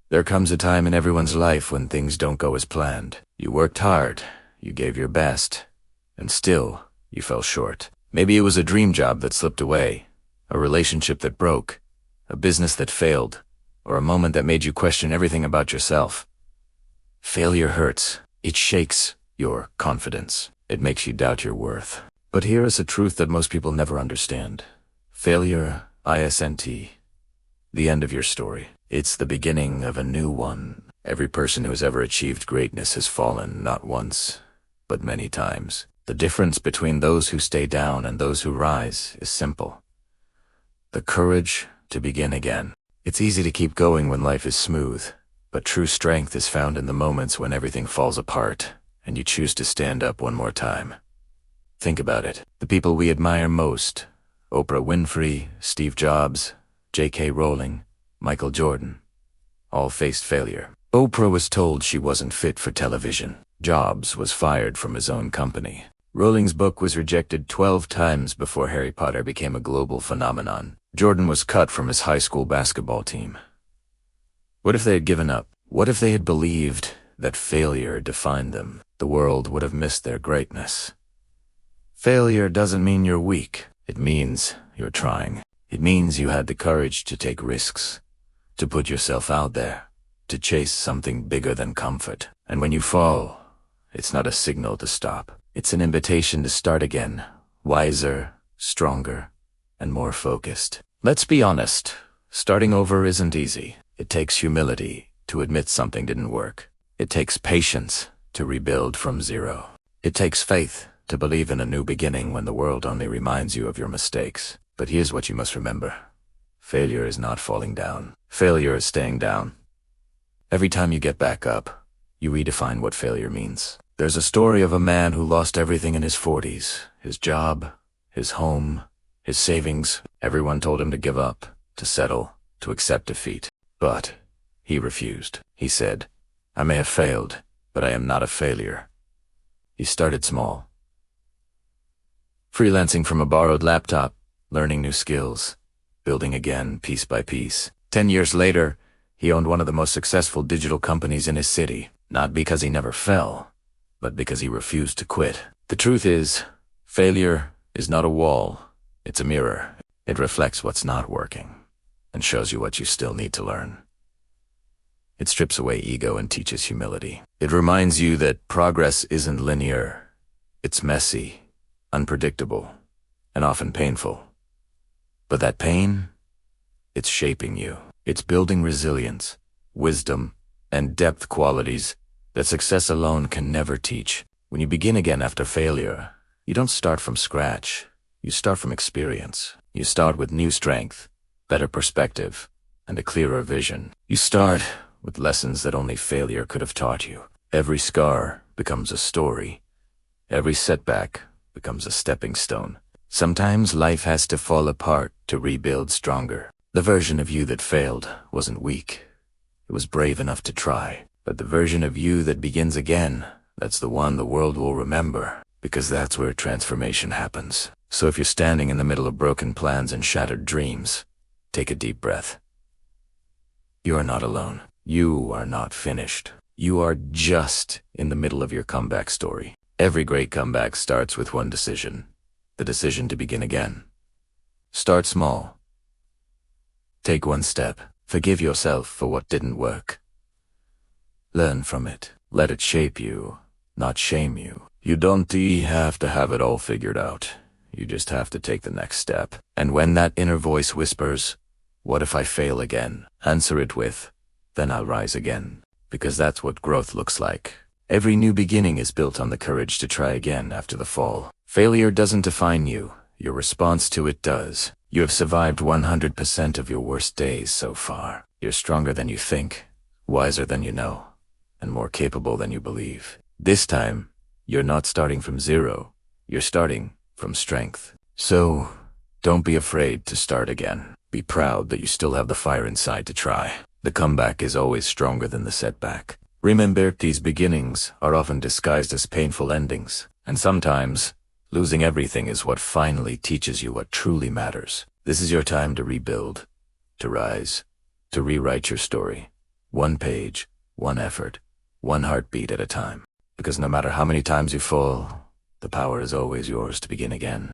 There comes a time in everyone's life when things don't go as planned. You worked hard, you gave your best, and still, you fell short. Maybe it was a dream job that slipped away, a relationship that broke, a business that failed, or a moment that made you question everything about yourself. Failure hurts. It shakes your confidence. It makes you doubt your worth. But here is a truth that most people never understand. Failure, ISNT, the end of your story. It's the beginning of a new one. Every person who has ever achieved greatness has fallen not once, but many times. The difference between those who stay down and those who rise is simple. The courage to begin again. It's easy to keep going when life is smooth, but true strength is found in the moments when everything falls apart and you choose to stand up one more time. Think about it. The people we admire most, Oprah Winfrey, Steve Jobs, J.K. Rowling, Michael Jordan, all faced failure. Oprah was told she wasn't fit for television. Jobs was fired from his own company. Rowling's book was rejected 12 times before Harry Potter became a global phenomenon. Jordan was cut from his high school basketball team. What if they had given up? What if they had believed that failure defined them? The world would have missed their greatness. Failure doesn't mean you're weak. It means you're trying. It means you had the courage to take risks, to put yourself out there, to chase something bigger than comfort. And when you fall, it's not a signal to stop. It's an invitation to start again, wiser, stronger, and more focused. Let's be honest, starting over isn't easy. It takes humility to admit something didn't work. It takes patience to rebuild from zero. It takes faith to believe in a new beginning when the world only reminds you of your mistakes. But here's what you must remember. Failure is not falling down. Failure is staying down. Every time you get back up, you redefine what failure means. There's a story of a man who lost everything in his 40s. His job, his home, his savings. Everyone told him to give up, to settle, to accept defeat. But he refused. He said, "I may have failed, but I am not a failure." He started small. Freelancing from a borrowed laptop, learning new skills, building again piece by piece. 10 years later, he owned one of the most successful digital companies in his city, not because he never fell, but because he refused to quit. The truth is, failure is not a wall, it's a mirror. It reflects what's not working and shows you what you still need to learn. It strips away ego and teaches humility. It reminds you that progress isn't linear. It's messy, unpredictable, and often painful. But that pain, it's shaping you. It's building resilience, wisdom, and depth qualities that success alone can never teach. When you begin again after failure, you don't start from scratch. You start from experience. You start with new strength, better perspective, and a clearer vision. You start with lessons that only failure could have taught you. Every scar becomes a story. Every setback becomes a stepping stone. Sometimes life has to fall apart to rebuild stronger. The version of you that failed wasn't weak. It was brave enough to try. But the version of you that begins again, that's the one the world will remember, because that's where transformation happens. So if you're standing in the middle of broken plans and shattered dreams, take a deep breath. You are not alone. You are not finished. You are just in the middle of your comeback story. Every great comeback starts with one decision. The decision to begin again. Start small. Take one step. Forgive yourself for what didn't work. Learn from it. Let it shape you, not shame you. You don't have to have it all figured out. You just have to take the next step. And when that inner voice whispers, "What if I fail again?" answer it with, "Then I'll rise again." Because that's what growth looks like. Every new beginning is built on the courage to try again after the fall. Failure doesn't define you. Your response to it does. You have survived 100% of your worst days so far. You're stronger than you think, wiser than you know, and more capable than you believe. This time, you're not starting from zero. You're starting from strength. So, don't be afraid to start again. Be proud that you still have the fire inside to try. The comeback is always stronger than the setback. Remember, these beginnings are often disguised as painful endings, and sometimes losing everything is what finally teaches you what truly matters. This is your time to rebuild, to rise, to rewrite your story. One page, one effort, one heartbeat at a time. Because no matter how many times you fall, the power is always yours to begin again.